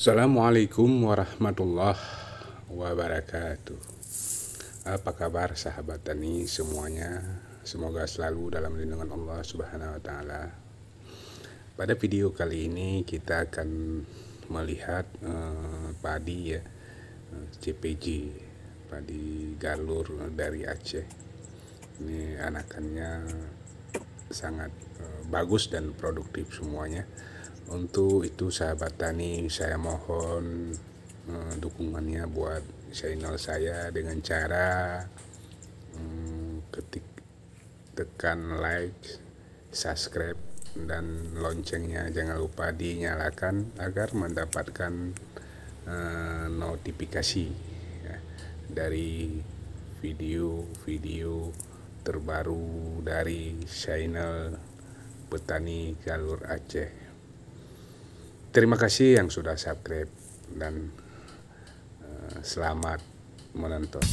Assalamualaikum warahmatullahi wabarakatuh. Apa kabar sahabat tani semuanya? Semoga selalu dalam lindungan Allah Subhanahu wa taala. Pada video kali ini kita akan melihat padi ya, CPG, padi galur dari Aceh. Ini anakannya sangat bagus dan produktif semuanya. Untuk itu sahabat tani, saya mohon dukungannya buat channel saya dengan cara tekan like, subscribe, dan loncengnya jangan lupa dinyalakan agar mendapatkan notifikasi ya, dari video-video terbaru dari channel Petani Galur Aceh. Terima kasih yang sudah subscribe dan selamat menonton.